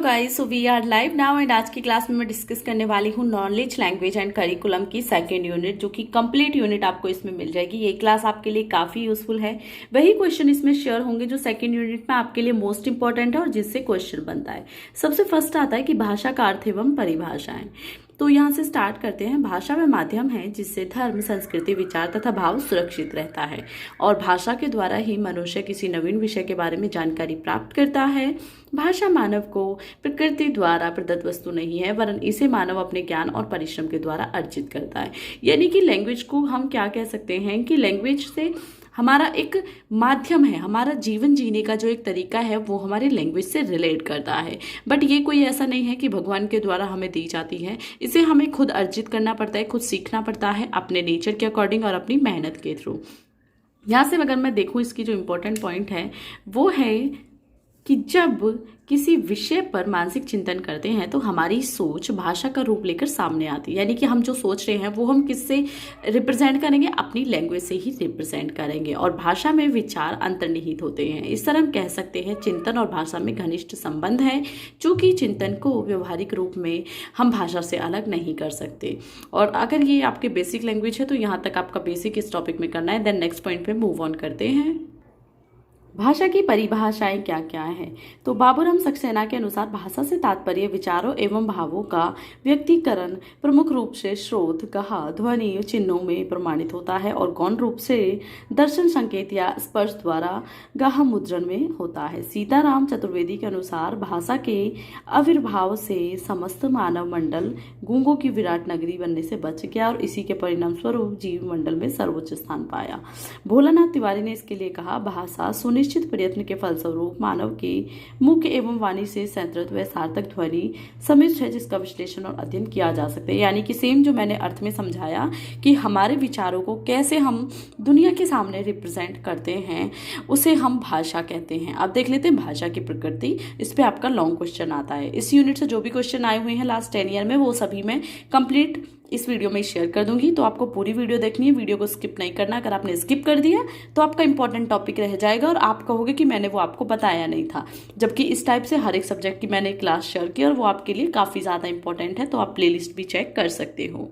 Guys, so we are live now and आज की class में मैं डिस्कस करने वाली हूँ नॉलेज लैंग्वेज एंड करिकुलम की सेकंड यूनिट, जो कि कंप्लीट यूनिट आपको इसमें मिल जाएगी। ये क्लास आपके लिए काफी यूजफुल है। वही क्वेश्चन इसमें शेयर होंगे जो सेकंड यूनिट में आपके लिए मोस्ट इंपॉर्टेंट है और जिससे क्वेश्चन बनता है। सबसे फर्स्ट आता है कि भाषा का अर्थ एवं परिभाषाएं। तो यहाँ से स्टार्ट करते हैं। भाषा वह माध्यम है जिससे धर्म, संस्कृति, विचार तथा भाव सुरक्षित रहता है और भाषा के द्वारा ही मनुष्य किसी नवीन विषय के बारे में जानकारी प्राप्त करता है। भाषा मानव को प्रकृति द्वारा प्रदत्त वस्तु नहीं है, वरन इसे मानव अपने ज्ञान और परिश्रम के द्वारा अर्जित करता है। यानी कि लैंग्वेज को हम क्या कह सकते हैं कि लैंग्वेज से हमारा एक माध्यम है, हमारा जीवन जीने का जो एक तरीका है वो हमारे लैंग्वेज से रिलेट करता है। बट ये कोई ऐसा नहीं है कि भगवान के द्वारा हमें दी जाती है, इसे हमें खुद अर्जित करना पड़ता है, खुद सीखना पड़ता है अपने नेचर के अकॉर्डिंग और अपनी मेहनत के थ्रू। यहाँ से अगर मैं देखूँ, इसकी जो इम्पोर्टेंट पॉइंट है वो है कि जब किसी विषय पर मानसिक चिंतन करते हैं तो हमारी सोच भाषा का रूप लेकर सामने आती है। यानी कि हम जो सोच रहे हैं वो हम किससे रिप्रेजेंट करेंगे, अपनी लैंग्वेज से ही रिप्रेजेंट करेंगे। और भाषा में विचार अंतर्निहित होते हैं। इस तरह हम कह सकते हैं चिंतन और भाषा में घनिष्ठ संबंध है, चूंकि चिंतन को व्यवहारिक रूप में हम भाषा से अलग नहीं कर सकते। और अगर ये आपके बेसिक लैंग्वेज है तो यहाँ तक आपका बेसिक इस टॉपिक में करना है। देन नेक्स्ट पॉइंट पे मूव ऑन करते हैं। भाषा की परिभाषाएं क्या क्या है। तो बाबूराम सक्सेना के अनुसार भाषा से तात्पर्य विचारों एवं भावों का व्यक्तीकरण प्रमुख रूप से स्रोत, कहा, ध्वनि, चिन्हों में प्रमाणित होता है और गौण रूप से दर्शन, संकेत या स्पर्श द्वारा गाह मुद्रण में होता है। सीताराम चतुर्वेदी के अनुसार भाषा के आविर्भाव से समस्त मानव मंडल गूंगों की विराट नगरी बनने से बच गया और इसी के परिणाम स्वरूप जीव मंडल में सर्वोच्च स्थान पाया। भोलानाथ तिवारी ने इसके लिए कहा, भाषा निश्चित प्रयत्न के फलस्वरूप मानव के मुख एवं वाणी से संतृप्त व सार्थक ध्वनि सम्मिश्र है, जिसका विश्लेषण और अध्ययन किया जा सकता है। यानी कि सेम जो मैंने अर्थ में समझाया कि हमारे विचारों को कैसे हम दुनिया के सामने रिप्रेजेंट करते हैं, उसे हम भाषा कहते हैं। अब देख लेते हैं भाषा की प्रकृति। इस पे आपका लॉन्ग क्वेश्चन आता है। इस यूनिट से जो भी क्वेश्चन आए हुए हैं लास्ट 10 ईयर में, वो सभी मैं कंप्लीट इस वीडियो में शेयर कर दूंगी। तो आपको पूरी वीडियो देखनी है, वीडियो को स्किप नहीं करना। अगर आपने स्किप कर दिया तो आपका इंपॉर्टेंट टॉपिक रह जाएगा और आप कहोगे कि मैंने वो आपको बताया नहीं था। जबकि इस टाइप से हर एक सब्जेक्ट की मैंने क्लास शेयर की और वो आपके लिए काफ़ी ज़्यादा इंपॉर्टेंट है। तो आप प्लेलिस्ट भी चेक कर सकते हो।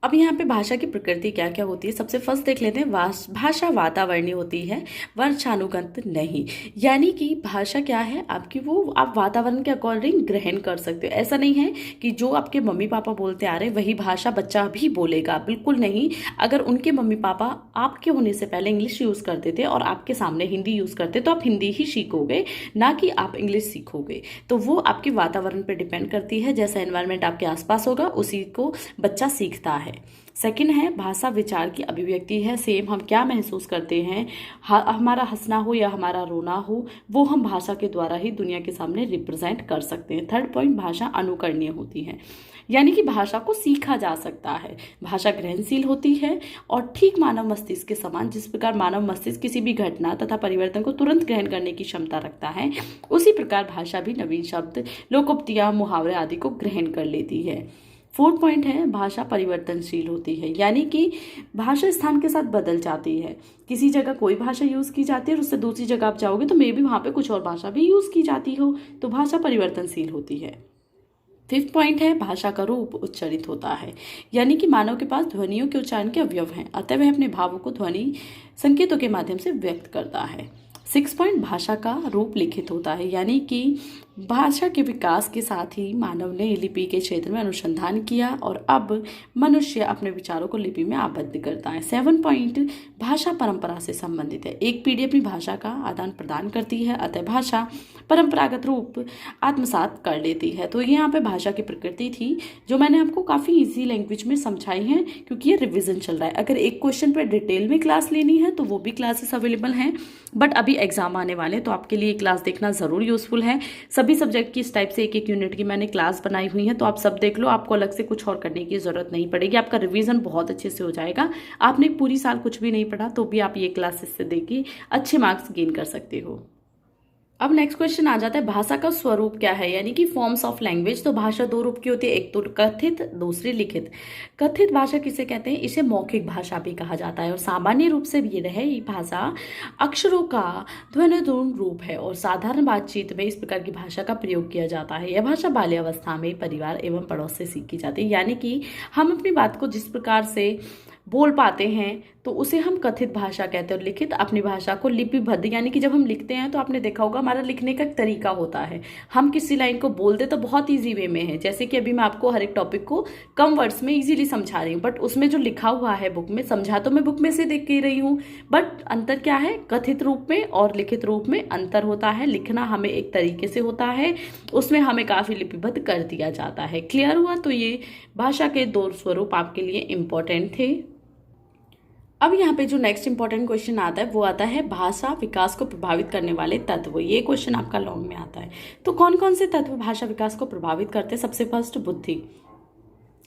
अब यहाँ पे भाषा की प्रकृति क्या क्या होती है, सबसे फर्स्ट देख लेते हैं। भाषा वातावरणीय होती है, वर्षानुगत नहीं। यानी कि भाषा क्या है आपकी, वो आप वातावरण के अकॉर्डिंग ग्रहण कर सकते हो। ऐसा नहीं है कि जो आपके मम्मी पापा बोलते आ रहे वही भाषा बच्चा भी बोलेगा, बिल्कुल नहीं। अगर उनके मम्मी पापा आपके होने से पहले इंग्लिश यूज़ करते थे और आपके सामने हिंदी यूज़ करते तो आप हिंदी ही सीखोगे, ना कि आप इंग्लिश सीखोगे। तो वो आपके वातावरण पर डिपेंड करती है। जैसा एनवायरनमेंट आपके आसपास होगा उसी को बच्चा सीखता है। सेकंड है भाषा विचार की अभिव्यक्ति है। सेम हम क्या महसूस करते हैं, हमारा हंसना हो या हमारा रोना हो, वो हम भाषा के द्वारा ही दुनिया के सामने रिप्रेजेंट कर सकते हैं। थर्ड पॉइंट, भाषा अनुकरणीय होती है। यानी कि भाषा को सीखा जा सकता है। भाषा ग्रहणशील होती है और ठीक मानव मस्तिष्क के समान, जिस प्रकार मानव मस्तिष्क किसी भी घटना तथा परिवर्तन को तुरंत ग्रहण करने की क्षमता रखता है, उसी प्रकार भाषा भी नवीन शब्द, लोकोक्तियां, मुहावरे आदि को ग्रहण कर लेती है। फोर्थ पॉइंट है भाषा परिवर्तनशील होती है। यानी कि भाषा स्थान के साथ बदल जाती है। किसी जगह कोई भाषा यूज़ की जाती है और उससे दूसरी जगह आप जाओगे तो मे बी वहाँ पे कुछ और भाषा भी यूज़ की जाती हो, तो भाषा परिवर्तनशील होती है। फिफ्थ पॉइंट है भाषा का रूप उच्चरित होता है। यानी कि मानव के पास ध्वनियों के उच्चारण के अवयव हैं, अतः वह अपने भावों को ध्वनि संकेतों के माध्यम से व्यक्त करता है। 6 पॉइंट, भाषा का रूप लिखित होता है। यानी कि भाषा के विकास के साथ ही मानव ने लिपि के क्षेत्र में अनुसंधान किया और अब मनुष्य अपने विचारों को लिपि में आबद्ध करता है। 7 पॉइंट, भाषा परंपरा से संबंधित है। एक पीढ़ी अपनी भाषा का आदान प्रदान करती है, अतः भाषा परंपरागत रूप आत्मसात कर लेती है। तो यहाँ पे भाषा की प्रकृति थी, जो मैंने आपको काफ़ी इजी लैंग्वेज में समझाई है, क्योंकि ये रिविजन चल रहा है। अगर एक क्वेश्चन पर डिटेल में क्लास लेनी है तो वो भी क्लासेस अवेलेबल हैं, बट अभी एग्जाम आने वाले, तो आपके लिए क्लास देखना ज़रूर यूजफुल है। सभी सब्जेक्ट की इस टाइप से एक एक यूनिट की मैंने क्लास बनाई हुई है, तो आप सब देख लो, आपको अलग से कुछ और करने की जरूरत नहीं पड़ेगी। आपका रिवीजन बहुत अच्छे से हो जाएगा। आपने पूरी साल कुछ भी नहीं पढ़ा तो भी आप ये क्लासेस से देखिए अच्छे मार्क्स गेन कर सकते हो। अब नेक्स्ट क्वेश्चन आ जाता है भाषा का स्वरूप क्या है, यानी कि फॉर्म्स ऑफ लैंग्वेज। तो भाषा दो रूप की होती है, एक तो कथित, दूसरी लिखित। कथित भाषा किसे कहते हैं? इसे मौखिक भाषा भी कहा जाता है और सामान्य रूप से ये रहे ये भाषा अक्षरों का ध्वनिपूर्ण रूप है और साधारण बातचीत में इस प्रकार की भाषा का प्रयोग किया जाता है। यह भाषा बाल्यावस्था में परिवार एवं पड़ोस से सीखी जाती है, यानी कि हम अपनी बात को जिस प्रकार से बोल पाते हैं तो उसे हम कथित भाषा कहते हैं। और लिखित अपनी भाषा को लिपिबद्ध, यानी कि जब हम लिखते हैं तो आपने देखा होगा हमारा लिखने का एक तरीका होता है। हम किसी लाइन को बोलते तो बहुत इजी वे में है, जैसे कि अभी मैं आपको हर एक टॉपिक को कम वर्ड्स में इजीली समझा रही हूँ, बट उसमें जो लिखा हुआ है बुक में, समझा तो मैं बुक में से देख के रही हूँ, बट अंतर क्या है? कथित रूप में और लिखित रूप में अंतर होता है। लिखना हमें एक तरीके से होता है, उसमें हमें काफी लिपिबद्ध कर दिया जाता है। क्लियर हुआ? तो ये भाषा के दो स्वरूप आपके लिए इंपॉर्टेंट थे। अब यहाँ पे जो नेक्स्ट इंपॉर्टेंट क्वेश्चन आता है वो आता है भाषा विकास को प्रभावित करने वाले तत्व। ये क्वेश्चन आपका लॉन्ग में आता है। तो कौन कौन से तत्व भाषा विकास को प्रभावित करते हैं? सबसे फर्स्ट बुद्धि।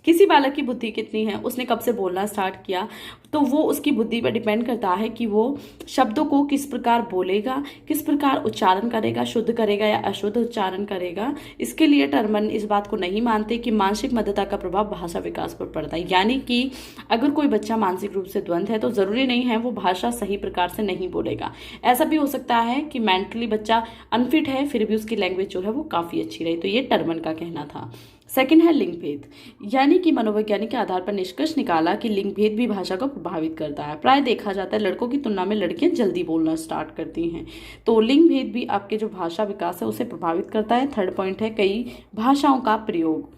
किसी बालक की बुद्धि कितनी है, उसने कब से बोलना स्टार्ट किया, तो वो उसकी बुद्धि पर डिपेंड करता है कि वो शब्दों को किस प्रकार बोलेगा, किस प्रकार उच्चारण करेगा, शुद्ध करेगा या अशुद्ध उच्चारण करेगा। इसके लिए टर्मन इस बात को नहीं मानते कि मानसिक मध्यता का प्रभाव भाषा विकास पर पड़ता है, यानी कि अगर कोई बच्चा मानसिक रूप से द्वंद है तो जरूरी नहीं है वो भाषा सही प्रकार से नहीं बोलेगा। ऐसा भी हो सकता है कि मेंटली बच्चा अनफिट है फिर भी उसकी लैंग्वेज जो है वो काफी अच्छी रही। तो ये टर्मन का कहना था। सेकंड है लिंग भेद, यानी कि मनोवैज्ञानिक के आधार पर निष्कर्ष निकाला कि लिंग भेद भी भाषा को प्रभावित करता है। प्राय देखा जाता है लड़कों की तुलना में लड़कियां जल्दी बोलना स्टार्ट करती हैं, तो लिंग भेद भी आपके जो भाषा विकास है उसे प्रभावित करता है। थर्ड पॉइंट है कई भाषाओं का प्रयोग।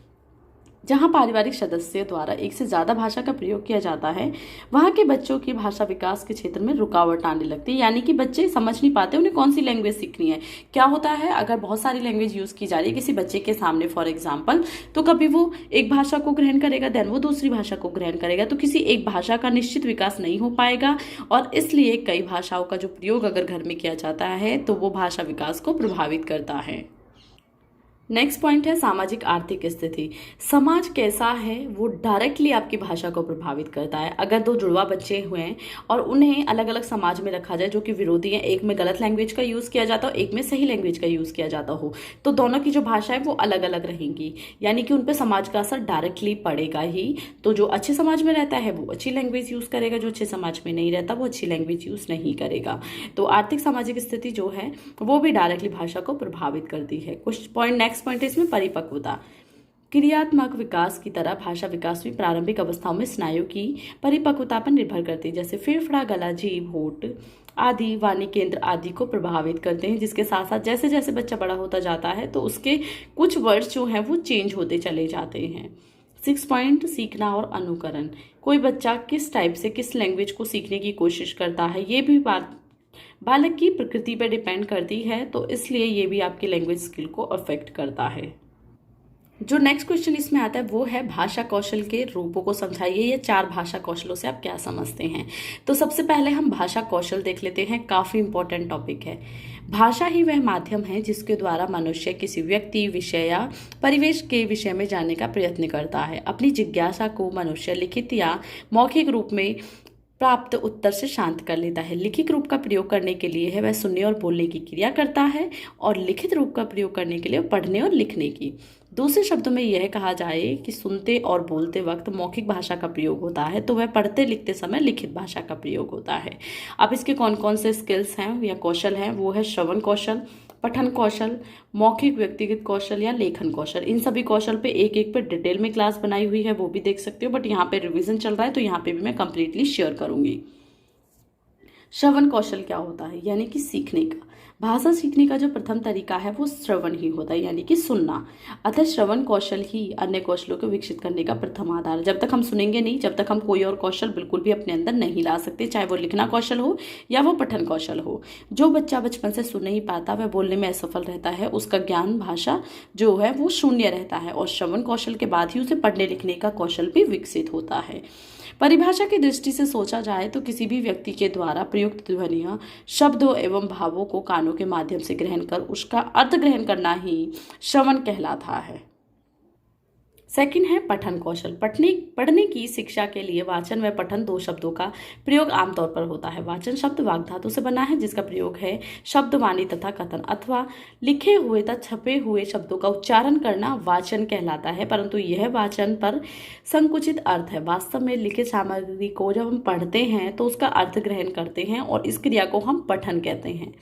जहां पारिवारिक सदस्य द्वारा एक से ज्यादा भाषा का प्रयोग किया जाता है वहां के बच्चों की भाषा विकास के क्षेत्र में रुकावट आने लगती है, यानी कि बच्चे समझ नहीं पाते उन्हें कौन सी लैंग्वेज सीखनी है। क्या होता है, अगर बहुत सारी लैंग्वेज यूज की जा रही है किसी बच्चे के सामने फॉर एग्जाम्पल, तो कभी वो एक भाषा को ग्रहण करेगा, देन वो दूसरी भाषा को ग्रहण करेगा, तो किसी एक भाषा का निश्चित विकास नहीं हो पाएगा। और इसलिए कई भाषाओं का जो प्रयोग अगर घर में किया जाता है तो वो भाषा विकास को प्रभावित करता है। नेक्स्ट पॉइंट है सामाजिक आर्थिक स्थिति। समाज कैसा है वो डायरेक्टली आपकी भाषा को प्रभावित करता है। अगर दो जुड़वा बच्चे हुए हैं और उन्हें अलग अलग समाज में रखा जाए जो कि विरोधी है, एक में गलत लैंग्वेज का यूज किया जाता हो, एक में सही लैंग्वेज का यूज किया जाता हो, तो दोनों की जो भाषा है वो अलग अलग रहेंगी, यानी कि उन पर समाज का असर डायरेक्टली पड़ेगा ही। तो जो अच्छे समाज में रहता है वो अच्छी लैंग्वेज यूज करेगा, जो अच्छे समाज में नहीं रहता वो अच्छी लैंग्वेज यूज नहीं करेगा। तो आर्थिक सामाजिक स्थिति जो है वो भी डायरेक्टली भाषा को प्रभावित करती है। कुछ पॉइंट नेक्स्ट पॉइंट इसमें परिपक्वता। क्रियात्मक विकास की तरह भाषा विकास भी प्रारंभिक अवस्थाओं में स्नायु की परिपक्वता पर निर्भर करती है, जैसे फेफड़ा, गला, जीभ, होठ आदि वाणी केंद्र आदि को प्रभावित करते हैं। जिसके साथ साथ जैसे जैसे बच्चा बड़ा होता जाता है तो उसके कुछ वर्ड्स जो हैं वो चेंज होते चले जाते हैं। 6 पॉइंट सीखना और अनुकरण। कोई बच्चा किस टाइप से किस लैंग्वेज को सीखने की कोशिश करता है ये भी बात बालक की प्रकृति पर डिपेंड करती है, तो इसलिए ये भी आपकी लैंग्वेज स्किल को अफेक्ट करता है। जो नेक्स्ट क्वेश्चन इसमें आता है वो है भाषा कौशल के रूपों को समझाइए। ये 4 भाषा कौशलों से आप क्या समझते हैं? तो सबसे पहले हम भाषा कौशल देख लेते हैं, काफी इंपॉर्टेंट टॉपिक है। भाषा ही वह माध्यम है जिसके द्वारा मनुष्य किसी व्यक्ति, विषय या परिवेश के विषय में जानने का प्रयत्न करता है। अपनी जिज्ञासा को मनुष्य लिखित या मौखिक रूप में प्राप्त उत्तर से शांत कर लेता है। लिखित रूप का प्रयोग करने के लिए है वह सुनने और बोलने की क्रिया करता है, और लिखित रूप का प्रयोग करने के लिए पढ़ने और लिखने की। दूसरे शब्दों में यह कहा जाए कि सुनते और बोलते वक्त मौखिक भाषा का प्रयोग होता है, तो वह पढ़ते लिखते समय लिखित भाषा का प्रयोग होता है। अब इसके कौन कौन से स्किल्स हैं या कौशल हैं, वो है श्रवण कौशल, पठन कौशल, मौखिक व्यक्तिगत कौशल या लेखन कौशल। इन सभी कौशल पे एक एक पे डिटेल में क्लास बनाई हुई है, वो भी देख सकते हो, बट यहाँ पे रिवीजन चल रहा है तो यहाँ पे भी मैं कंप्लीटली शेयर करूंगी। श्रवण कौशल क्या होता है, यानी कि सीखने का। भाषा सीखने का जो प्रथम तरीका है वो श्रवण ही होता है, यानी कि सुनना। अतः श्रवण कौशल ही अन्य कौशलों को विकसित करने का प्रथम आधार है। जब तक हम सुनेंगे नहीं, जब तक हम कोई और कौशल बिल्कुल भी अपने अंदर नहीं ला सकते, चाहे वो लिखना कौशल हो या वो पठन कौशल हो। जो बच्चा बचपन से सुन नहीं पाता वह बोलने में असफल रहता है, उसका ज्ञान भाषा जो है वो शून्य रहता है, और श्रवण कौशल के बाद ही उसे पढ़ने लिखने का कौशल भी विकसित होता है। परिभाषा की दृष्टि से सोचा जाए तो किसी भी व्यक्ति के द्वारा प्रयुक्त ध्वनियां, शब्दों एवं भावों को कानों के माध्यम से ग्रहण कर उसका अर्थ ग्रहण करना ही श्रवण कहलाता है। सेकंड है पठन कौशल। पढ़ने की शिक्षा के लिए वाचन व पठन दो शब्दों का प्रयोग आमतौर पर होता है। वाचन शब्द वाग धातु से बना है जिसका प्रयोग है शब्द वाणी तथा कथन अथवा लिखे हुए तथा छपे हुए शब्दों का उच्चारण करना वाचन कहलाता है, परंतु यह वाचन पर संकुचित अर्थ है। वास्तव में लिखित सामग्री को जब हम पढ़ते हैं तो उसका अर्थ ग्रहण करते हैं और इस क्रिया को हम पठन कहते हैं।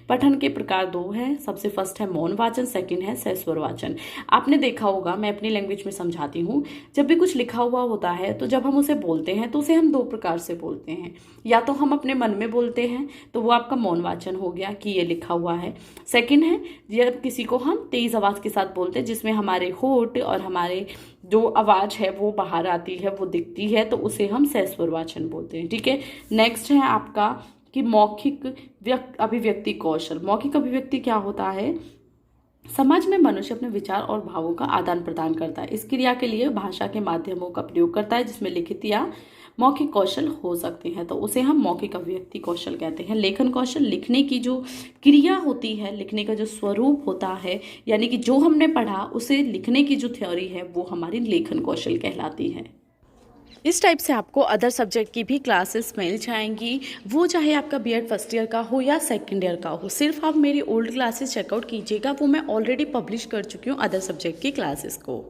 पठन के प्रकार दो हैं। सबसे फर्स्ट है मौन वाचन, सेकंड है सहस्वर वाचन। आपने देखा होगा, मैं अपनी लैंग्वेज में समझाती हूँ, जब भी कुछ लिखा हुआ होता है तो जब हम उसे बोलते हैं तो उसे हम दो प्रकार से बोलते हैं। या तो हम अपने मन में बोलते हैं तो वो आपका मौन वाचन हो गया कि ये लिखा हुआ है। सेकंड है जब किसी को हम तेज आवाज के साथ बोलते हैं जिसमें हमारे होठ और हमारे जो आवाज है वो बाहर आती है, वो दिखती है, तो उसे हम सहस्वर वाचन बोलते हैं। ठीक है, नेक्स्ट है आपका कि मौखिक अभिव्यक्ति कौशल। मौखिक अभिव्यक्ति क्या होता है? समाज में मनुष्य अपने विचार और भावों का आदान प्रदान करता है। इस क्रिया के लिए भाषा के माध्यमों का प्रयोग करता है जिसमें लिखित या मौखिक कौशल हो सकते हैं, तो उसे हम मौखिक अभिव्यक्ति कौशल कहते हैं। लेखन कौशल, लिखने की जो क्रिया होती है, लिखने का जो स्वरूप होता है, यानी कि जो हमने पढ़ा उसे लिखने की जो थ्योरी है वो हमारी लेखन कौशल कहलाती है। इस टाइप से आपको अदर सब्जेक्ट की भी क्लासेस मिल जाएंगी, वो चाहे आपका बीएड फर्स्ट ईयर का हो या सेकंड ईयर का हो। सिर्फ आप मेरी ओल्ड क्लासेस चेकआउट कीजिएगा, वो मैं ऑलरेडी पब्लिश कर चुकी हूँ अदर सब्जेक्ट की क्लासेस को।